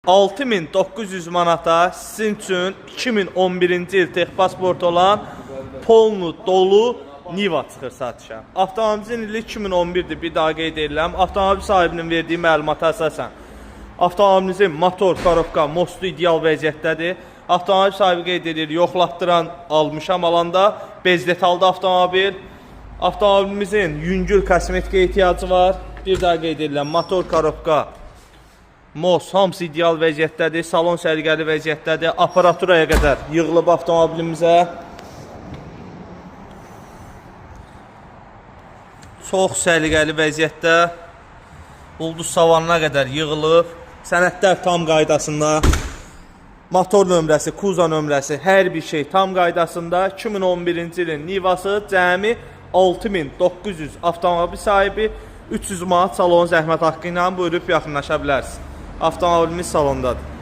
6900 manata sizin üçün 2011-ci il texpasport olan polnu dolu Niva çıxır satışa. Avtomobilin ili 2011-dir, bir daha qeyd edirəm. Avtomobil sahibinin verdiyi məlumata əsasən avtomobilinizin motor, korobka, mostu ideal vəziyyətdədir. Avtomobil sahibi qeyd edir, yoxlatdıran almışam alanda, bez detalda avtomobil. Avtomobilimizin yüngül kosmetika ehtiyacı var. Bir daha qeyd edirəm, motor, korobka, most hamısı ideal vəziyyətdədir. Salon sərgəli vəziyyətdədir. Aparaturaya qədər yığılıb avtomobilimizə. Çox səliqəli vəziyyətdə. Ulduz savanına qədər yığılıb. Sənədlər tam qaydasında. Motor nömrəsi, kuza nömrəsi, hər bir şey tam qaydasında. 2011-ci ilin Nivası cəmi 6900 avtomobil sahibi 300 manat salon zəhmət haqqı ilə buyurub yaxınlaşa bilərsiniz. Avtomobilimiz salondadır.